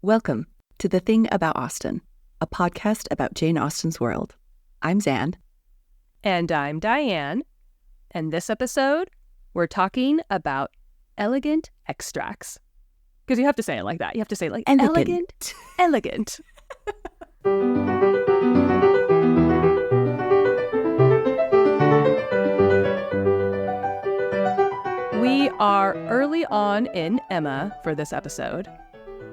Welcome to The Thing About Austen, a podcast about Jane Austen's world. I'm Zan. And I'm Diane. And this episode, we're talking about elegant extracts. Because you have to say it like that. You have to say it like elegant. Elegant. We are early on in Emma for this episode.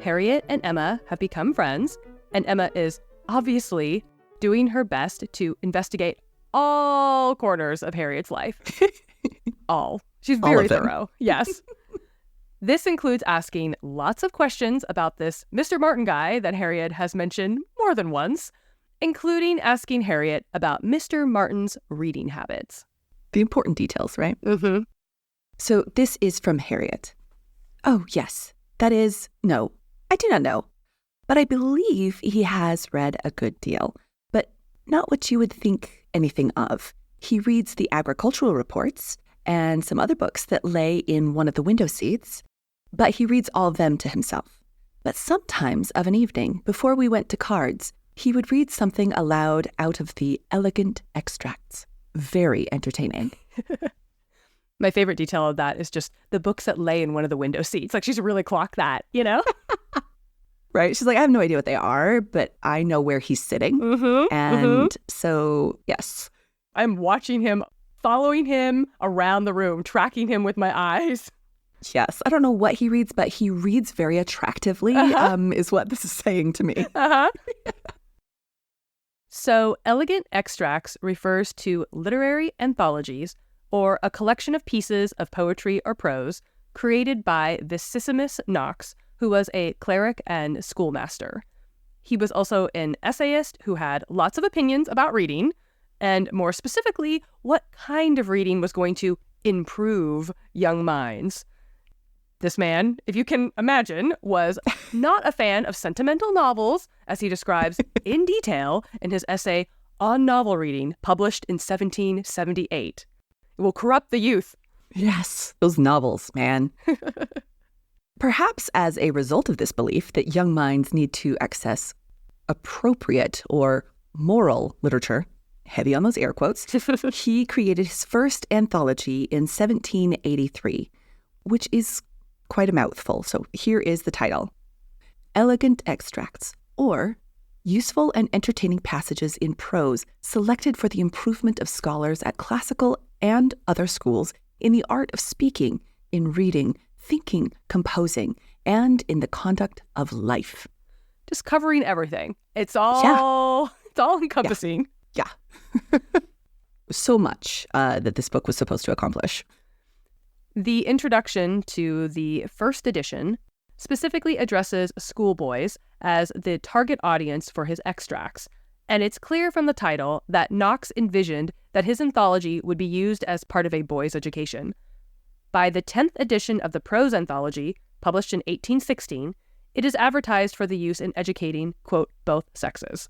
Harriet and Emma have become friends, and Emma is obviously doing her best to investigate all corners of Harriet's life. All. She's very thorough. Yes. This includes asking lots of questions about this Mr. Martin guy that Harriet has mentioned more than once, including asking Harriet about Mr. Martin's reading habits. The important details, right? Mm-hmm. So this is from Harriet. Oh, yes. That is, no, I do not know. But I believe he has read a good deal, but not what you would think anything of. He reads the agricultural reports and some other books that lay in one of the window seats, but he reads all of them to himself. But sometimes of an evening, before we went to cards, he would read something aloud out of the elegant extracts. Very entertaining. My favorite detail of that is just the books that lay in one of the window seats. Like, she's really clocked that, you know? Right? She's like, I have no idea what they are, but I know where he's sitting. So, yes. I'm watching him, following him around the room, tracking him with my eyes. Yes. I don't know what he reads, but he reads very attractively, is what this is saying to me. So, elegant extracts refers to literary anthologies or a collection of pieces of poetry or prose created by Vicessimus Knox, who was a cleric and schoolmaster. He was also an essayist who had lots of opinions about reading, and more specifically, what kind of reading was going to improve young minds. This man, if you can imagine, was not a fan of sentimental novels, as he describes in detail in his essay on novel reading, published in 1778. It will corrupt the youth. Yes, those novels, man. Perhaps as a result of this belief that young minds need to access appropriate or moral literature, heavy on those air quotes, he created his first anthology in 1783, which is quite a mouthful. So here is the title: Elegant Extracts, or Useful and Entertaining Passages in Prose Selected for the Improvement of Scholars at Classical and Other Schools in the Art of Speaking, in Reading, Thinking, Composing, and in the Conduct of Life. Just covering everything. It's all encompassing. Yeah. So much that this book was supposed to accomplish. The introduction to the first edition specifically addresses schoolboys as the target audience for his extracts, and it's clear from the title that Knox envisioned that his anthology would be used as part of a boy's education. By the 10th edition of the prose anthology, published in 1816, it is advertised for the use in educating, quote, both sexes.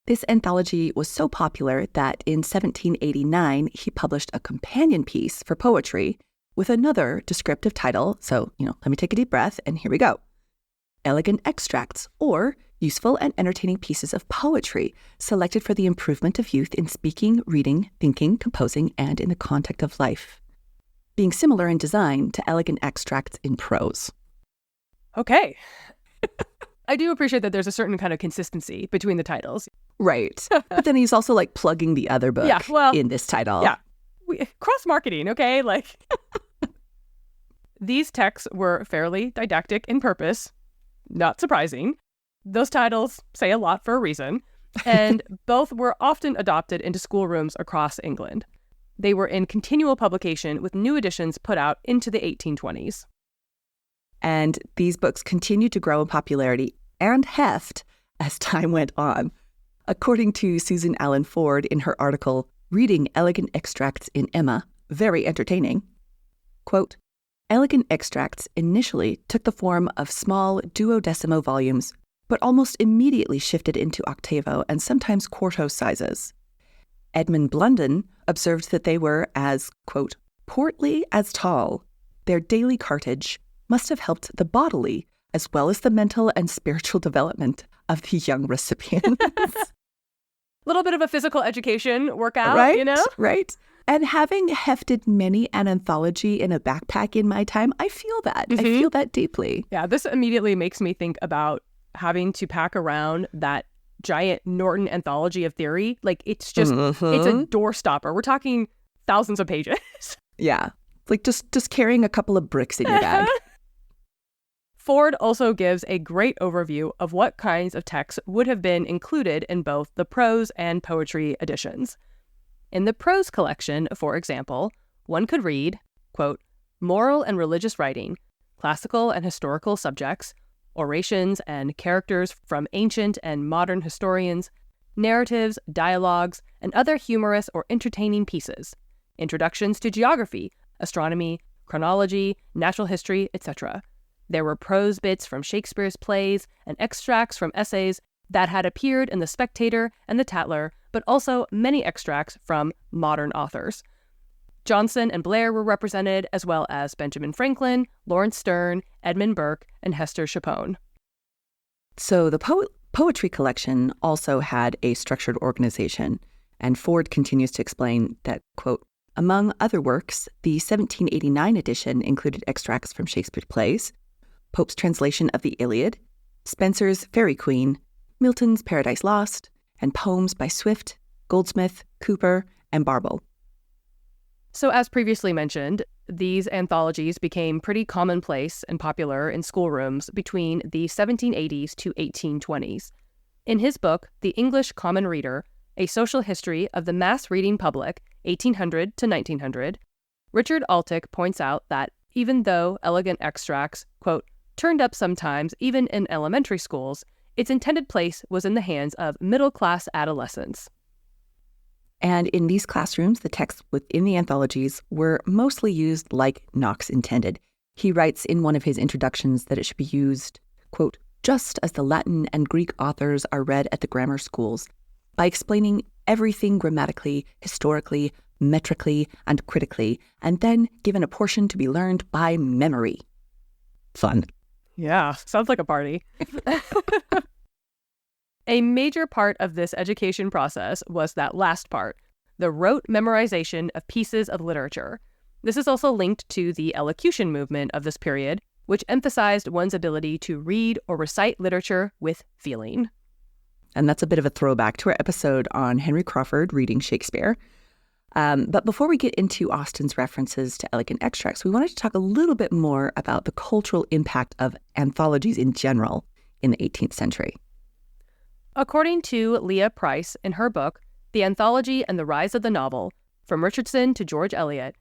This anthology was so popular that in 1789, he published a companion piece for poetry with another descriptive title. So, let me take a deep breath, and here we go. Elegant Extracts, or Useful and Entertaining Pieces of Poetry, selected for the improvement of youth in speaking, reading, thinking, composing, and in the conduct of life, being similar in design to Elegant Extracts in prose. Okay. I do appreciate that there's a certain kind of consistency between the titles. Right. But then he's also plugging the other book in this title. Yeah. Cross-marketing, okay? These texts were fairly didactic in purpose. Not surprising. Those titles say a lot for a reason. And both were often adopted into schoolrooms across England. They were in continual publication with new editions put out into the 1820s. And these books continued to grow in popularity and heft as time went on. According to Susan Allen Ford in her article, Reading Elegant Extracts in Emma, very entertaining, quote, Elegant Extracts initially took the form of small duodecimo volumes, but almost immediately shifted into octavo and sometimes quarto sizes. Edmund Blunden observed that they were as, quote, portly as tall. Their daily cartage must have helped the bodily as well as the mental and spiritual development of the young recipients. Little bit of a physical education workout, Right? you know? Right. And having hefted many an anthology in a backpack in my time, I feel that. I feel that deeply. Yeah, this immediately makes me think about having to pack around that giant Norton anthology of theory. Like, it's just, it's a doorstopper. We're talking thousands of pages. Yeah. Like just carrying a couple of bricks in your bag. Ford also gives a great overview of what kinds of texts would have been included in both the prose and poetry editions. In the prose collection, for example, one could read, quote, moral and religious writing, classical and historical subjects, orations and characters from ancient and modern historians, narratives, dialogues, and other humorous or entertaining pieces, introductions to geography, astronomy, chronology, natural history, etc. There were prose bits from Shakespeare's plays and extracts from essays that had appeared in The Spectator and The Tatler, but also many extracts from modern authors. Johnson and Blair were represented, as well as Benjamin Franklin, Lawrence Sterne, Edmund Burke, and Hester Chapone. So the poetry collection also had a structured organization, and Ford continues to explain that, quote, among other works, the 1789 edition included extracts from Shakespeare's plays, Pope's translation of the Iliad, Spenser's Faerie Queen, Milton's Paradise Lost, and poems by Swift, Goldsmith, Cooper, and Barbauld. So as previously mentioned, these anthologies became pretty commonplace and popular in schoolrooms between the 1780s to 1820s. In his book, The English Common Reader, A Social History of the Mass Reading Public, 1800 to 1900, Richard Altick points out that even though elegant extracts, quote, turned up sometimes even in elementary schools, its intended place was in the hands of middle-class adolescents. And in these classrooms, the texts within the anthologies were mostly used like Knox intended. He writes in one of his introductions that it should be used, quote, just as the Latin and Greek authors are read at the grammar schools, by explaining everything grammatically, historically, metrically, and critically, and then given a portion to be learned by memory. Fun. Yeah, sounds like a party. A major part of this education process was that last part, the rote memorization of pieces of literature. This is also linked to the elocution movement of this period, which emphasized one's ability to read or recite literature with feeling. And that's a bit of a throwback to our episode on Henry Crawford reading Shakespeare. But before we get into Austen's references to elegant extracts, we wanted to talk a little bit more about the cultural impact of anthologies in general in the 18th century. According to Leah Price in her book, The Anthology and the Rise of the Novel, From Richardson to George Eliot,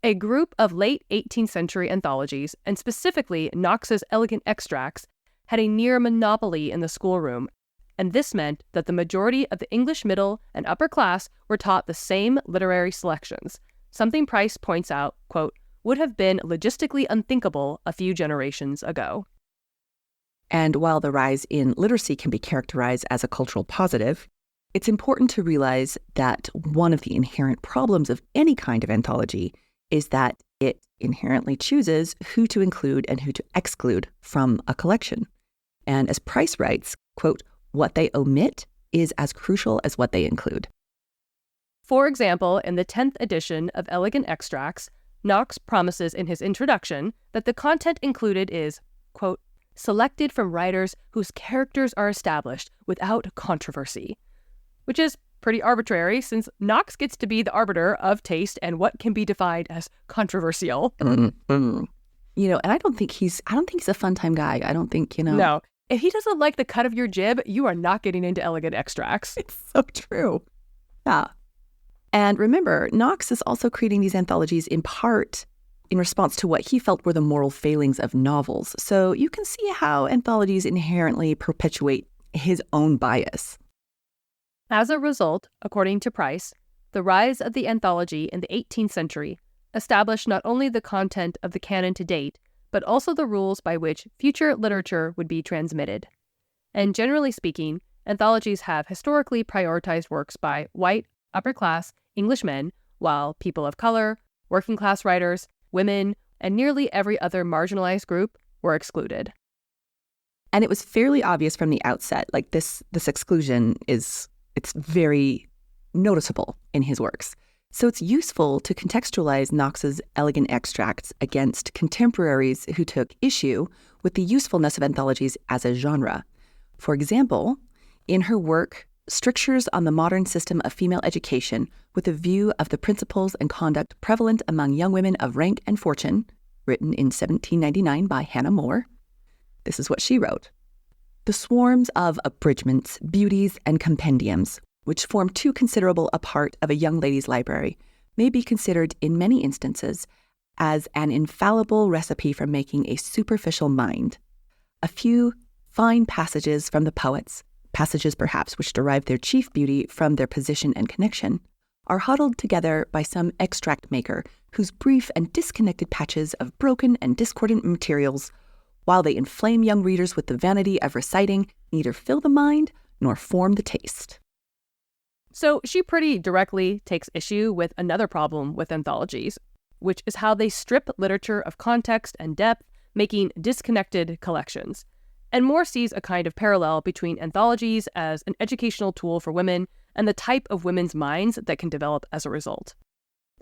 a group of late 18th century anthologies, and specifically Knox's elegant extracts, had a near monopoly in the schoolroom, and this meant that the majority of the English middle and upper class were taught the same literary selections, something Price points out, quote, would have been logistically unthinkable a few generations ago. And while the rise in literacy can be characterized as a cultural positive, it's important to realize that one of the inherent problems of any kind of anthology is that it inherently chooses who to include and who to exclude from a collection. And as Price writes, quote, what they omit is as crucial as what they include. For example, in the 10th edition of Elegant Extracts, Knox promises in his introduction that the content included is, quote, selected from writers whose characters are established without controversy, which is pretty arbitrary since Knox gets to be the arbiter of taste and what can be defined as controversial. Mm-hmm. You know, and I don't think he's a fun time guy. I don't think, No. If he doesn't like the cut of your jib, you are not getting into Elegant Extracts. It's so true. Yeah. And remember, Knox is also creating these anthologies in part in response to what he felt were the moral failings of novels. So you can see how anthologies inherently perpetuate his own bias. As a result, according to Price, the rise of the anthology in the 18th century established not only the content of the canon to date, but also the rules by which future literature would be transmitted. And generally speaking, anthologies have historically prioritized works by white, upper-class English men, while people of color, working-class writers, women, and nearly every other marginalized group were excluded. And it was fairly obvious from the outset, like this exclusion it's very noticeable in his works. So it's useful to contextualize Knox's elegant extracts against contemporaries who took issue with the usefulness of anthologies as a genre. For example, in her work, Strictures on the Modern System of Female Education, with a view of the principles and conduct prevalent among young women of rank and fortune, written in 1799 by Hannah More, this is what she wrote. The swarms of abridgments, beauties, and compendiums, which form too considerable a part of a young lady's library, may be considered in many instances as an infallible recipe for making a superficial mind. A few fine passages from the poets, passages perhaps which derive their chief beauty from their position and connection, are huddled together by some extract maker whose brief and disconnected patches of broken and discordant materials, while they inflame young readers with the vanity of reciting, neither fill the mind nor form the taste. So she pretty directly takes issue with another problem with anthologies, which is how they strip literature of context and depth, making disconnected collections. And Moore sees a kind of parallel between anthologies as an educational tool for women and the type of women's minds that can develop as a result.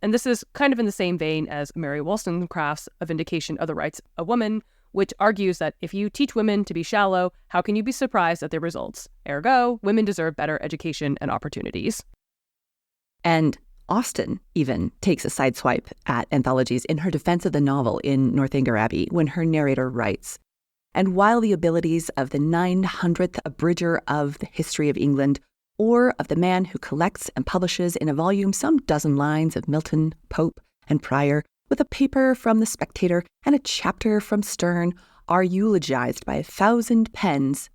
And this is kind of in the same vein as Mary Wollstonecraft's A Vindication of the Rights of Woman, which argues that if you teach women to be shallow, how can you be surprised at their results? Ergo, women deserve better education and opportunities. And Austen even takes a sideswipe at anthologies in her defense of the novel in Northanger Abbey when her narrator writes, "And while the abilities of the 900th abridger of the history of England, or of the man who collects and publishes in a volume some dozen lines of Milton, Pope, and Prior, with a paper from the Spectator and a chapter from Sterne, are eulogized by 1,000 pens,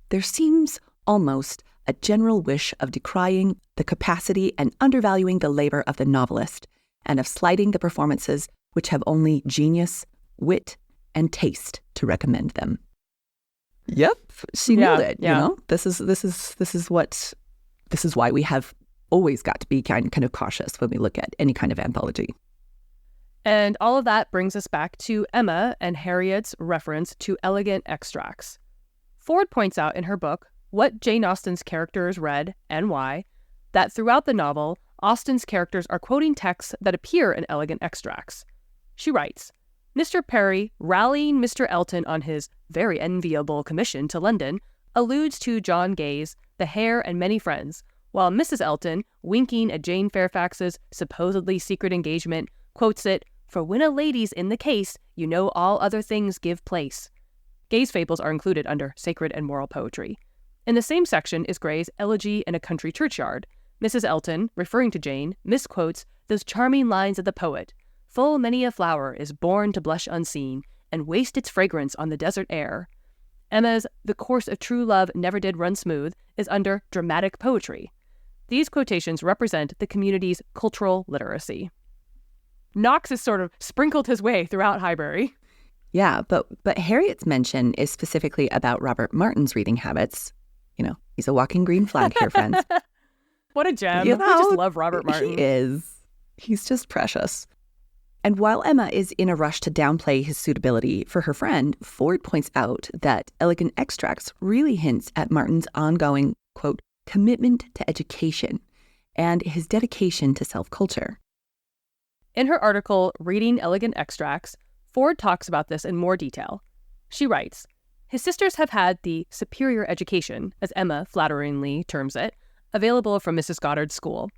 there seems almost a general wish of decrying the capacity and undervaluing the labor of the novelist, and of slighting the performances which have only genius, wit, and taste to recommend them." Yep, she nailed it. Yeah. You know, this is why we have always got to be kind of cautious when we look at any kind of anthology. And all of that brings us back to Emma and Harriet's reference to elegant extracts. Ford points out in her book What Jane Austen's Characters Read and Why, that throughout the novel, Austen's characters are quoting texts that appear in elegant extracts. She writes, Mr. Perry, rallying Mr. Elton on his very enviable commission to London, alludes to John Gay's The Hare and Many Friends, while Mrs. Elton, winking at Jane Fairfax's supposedly secret engagement, quotes it, "For when a lady's in the case, you know all other things give place." Gay's fables are included under sacred and moral poetry. In the same section is Gray's Elegy in a Country Churchyard. Mrs. Elton, referring to Jane, misquotes those charming lines of the poet, "Full many a flower is born to blush unseen, and waste its fragrance on the desert air." Emma's "The course of true love never did run smooth" is under dramatic poetry. These quotations represent the community's cultural literacy. Knox has sort of sprinkled his way throughout Highbury. Yeah, but Harriet's mention is specifically about Robert Martin's reading habits. You know, he's a walking green flag here, friends. What a gem. You We know, just love Robert Martin. He is. He's just precious. And while Emma is in a rush to downplay his suitability for her friend, Ford points out that elegant extracts really hints at Martin's ongoing, quote, commitment to education and his dedication to self-culture. In her article, Reading Elegant Extracts, Ford talks about this in more detail. She writes, his sisters have had the superior education, as Emma flatteringly terms it, available from Mrs. Goddard's school.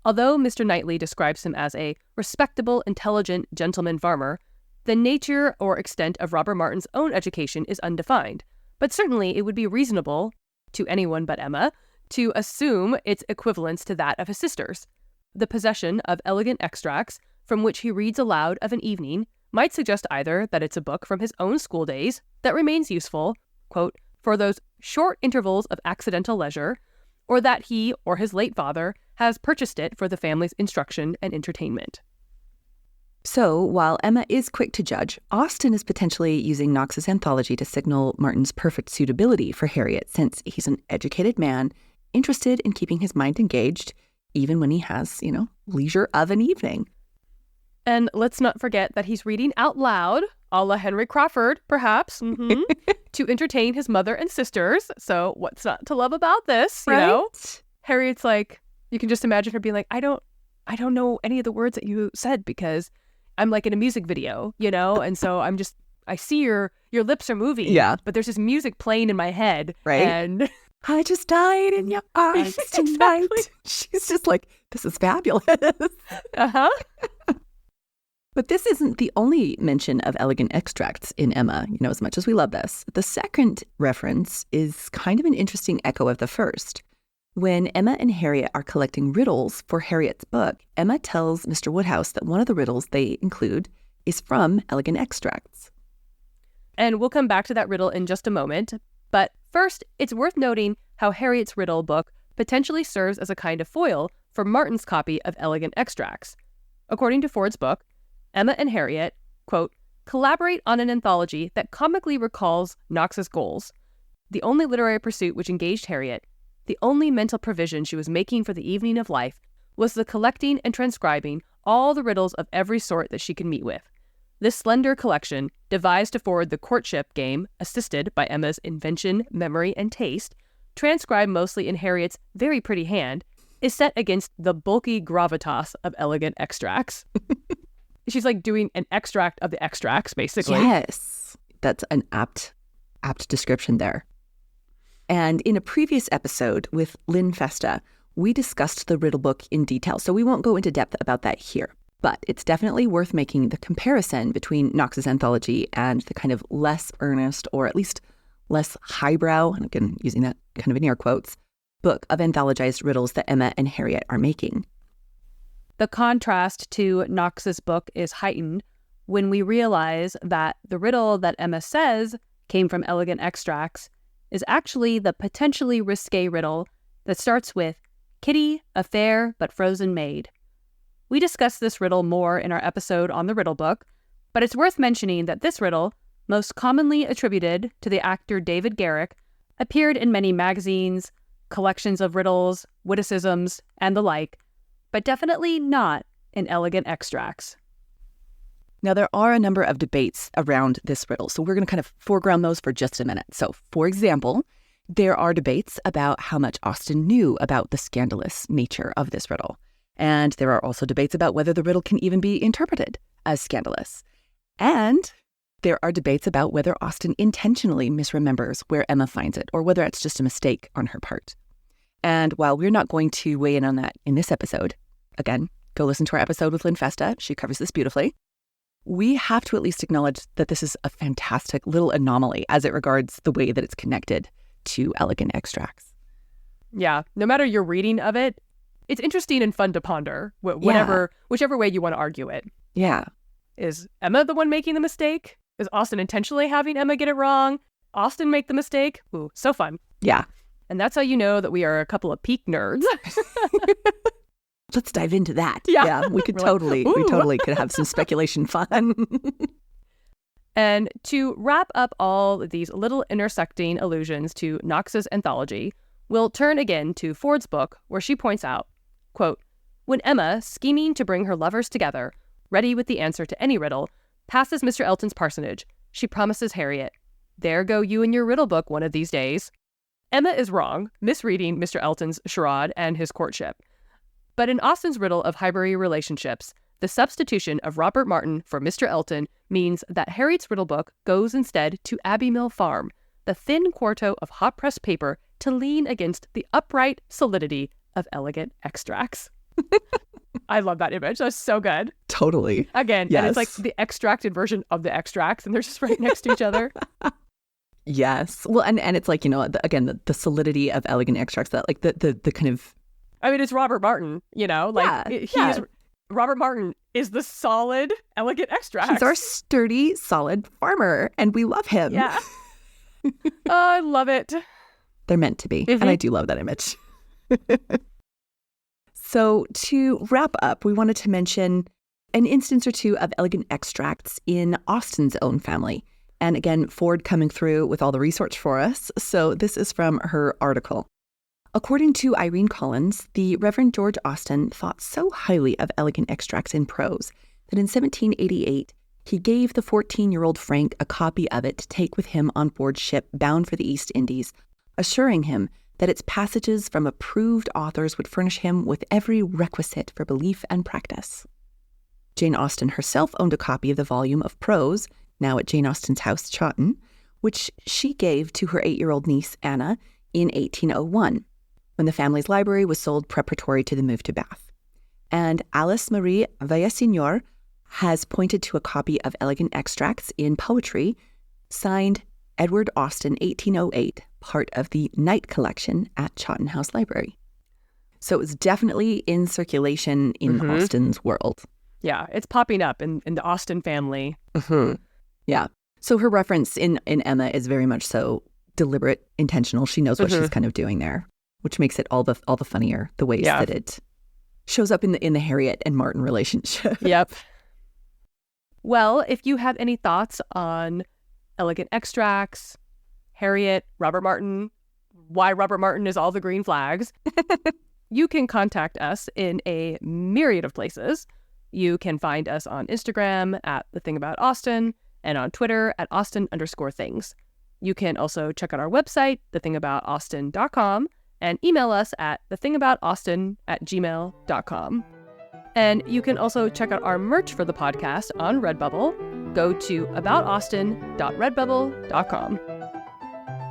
Although Mr. Knightley describes him as a respectable, intelligent gentleman farmer, the nature or extent of Robert Martin's own education is undefined, but certainly it would be reasonable, to anyone but Emma, to assume its equivalence to that of his sisters. The possession of elegant extracts, from which he reads aloud of an evening, might suggest either that it's a book from his own school days that remains useful, quote, for those short intervals of accidental leisure, or that he or his late father has purchased it for the family's instruction and entertainment. So, while Emma is quick to judge, Austen is potentially using Knox's anthology to signal Martin's perfect suitability for Harriet, since he's an educated man, interested in keeping his mind engaged, even when he has, leisure of an evening. And let's not forget that he's reading out loud a la Henry Crawford, perhaps, to entertain his mother and sisters. So what's not to love about this, you know? Harriet's like, you can just imagine her being like, I don't know any of the words that you said because I'm like in a music video, you know? And so I see your lips are moving, but there's this music playing in my head. Right. And I just died in your arms tonight. She's just like, this is fabulous. But this isn't the only mention of elegant extracts in Emma, you know, as much as we love this. The second reference is kind of an interesting echo of the first. When Emma and Harriet are collecting riddles for Harriet's book, Emma tells Mr. Woodhouse that one of the riddles they include is from elegant extracts. And we'll come back to that riddle in just a moment. But first, it's worth noting how Harriet's riddle book potentially serves as a kind of foil for Martin's copy of elegant extracts. According to Ford's book, Emma and Harriet, quote, collaborate on an anthology that comically recalls Knox's goals. The only literary pursuit which engaged Harriet, the only mental provision she was making for the evening of life, was the collecting and transcribing all the riddles of every sort that she could meet with. This slender collection, devised to forward the courtship game, assisted by Emma's invention, memory, and taste, transcribed mostly in Harriet's very pretty hand, is set against the bulky gravitas of elegant extracts. She's like doing an extract of the extracts, basically. Yes, that's an apt description there. And in a previous episode with Lynn Festa, we discussed the riddle book in detail, so we won't go into depth about that here. But it's definitely worth making the comparison between Knox's anthology and the kind of less earnest, or at least less highbrow, and again, using that kind of in air quotes, book of anthologized riddles that Emma and Harriet are making. The contrast to Knox's book is heightened when we realize that the riddle that Emma says came from elegant extracts is actually the potentially risque riddle that starts with, Kitty, a fair but frozen maid. We discussed this riddle more in our episode on the riddle book, but it's worth mentioning that this riddle, most commonly attributed to the actor David Garrick, appeared in many magazines, collections of riddles, witticisms, and the like, but definitely not in elegant extracts. Now, there are a number of debates around this riddle, so we're going to kind of foreground those for just a minute. So, for example, there are debates about how much Austen knew about the scandalous nature of this riddle. And there are also debates about whether the riddle can even be interpreted as scandalous. And there are debates about whether Austen intentionally misremembers where Emma finds it, or whether it's just a mistake on her part. And while we're not going to weigh in on that in this episode, again, go listen to our episode with Lynn Festa. She covers this beautifully. We have to at least acknowledge that this is a fantastic little anomaly as it regards the way that it's connected to elegant extracts. Yeah, no matter your reading of it, it's interesting and fun to ponder, whichever way you want to argue it. Yeah. Is Emma the one making the mistake? Is Austen intentionally having Emma get it wrong? Austen make the mistake? Ooh, so fun. Yeah. And that's how you know that we are a couple of peak nerds. Let's dive into that. Yeah. We could totally could have some speculation fun. And to wrap up all of these little intersecting allusions to Knox's anthology, we'll turn again to Ford's book, where she points out, quote, when Emma, scheming to bring her lovers together, ready with the answer to any riddle, passes Mr. Elton's parsonage, she promises Harriet, there go you and your riddle book one of these days. Emma is wrong, misreading Mr. Elton's charade and his courtship. But in Austen's riddle of Highbury relationships, the substitution of Robert Martin for Mr. Elton means that Harriet's riddle book goes instead to Abbey Mill Farm, the thin quarto of hot-pressed paper to lean against the upright solidity of elegant extracts. I love that image. That's so good. Totally. Again, yes. And it's like the extracted version of the extracts, and they're just right next to each other. Yes. Well, and it's like, the solidity of elegant extracts, that like the kind of... I mean, it's Robert Martin, Robert Martin is the solid, elegant extract. He's our sturdy, solid farmer, and we love him. Yeah. Oh, I love it. They're meant to be. Mm-hmm. And I do love that image. So to wrap up, we wanted to mention an instance or two of elegant extracts in Austen's own family. And again, Ford coming through with all the research for us. So this is from her article. According to Irene Collins, the Reverend George Austen thought so highly of elegant extracts in prose that in 1788, He gave the 14-year-old Frank a copy of it to take with him on board ship bound for the East Indies, assuring him that its passages from approved authors would furnish him with every requisite for belief and practice. Jane Austen herself owned a copy of the volume of prose, now at Jane Austen's house, Chawton, which she gave to her 8-year-old niece, Anna, in 1801, when the family's library was sold preparatory to the move to Bath. And Alice Marie Villaseñor has pointed to a copy of Elegant Extracts in Poetry, signed Edward Austen, 1808, part of the Night Collection at Chawton House Library. So it was definitely in circulation in Austen's world. Yeah, it's popping up in the Austen family. Yeah. So her reference in Emma is very much so deliberate, intentional. She knows what she's kind of doing there, which makes it all the funnier, the ways that it shows up in the Harriet and Martin relationship. Yep. Well, if you have any thoughts on Elegant Extracts, Harriet, Robert Martin, why Robert Martin is all the green flags, you can contact us in a myriad of places. You can find us on Instagram at The Thing About Austen and on Twitter at Austen_things. You can also check out our website, thethingaboutaustin.com, and email us at thethingaboutaustin@gmail.com. And you can also check out our merch for the podcast on Redbubble. Go to aboutaustin.redbubble.com.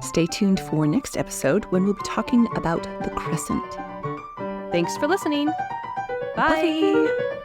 Stay tuned for next episode when we'll be talking about the Crescent. Thanks for listening. Bye.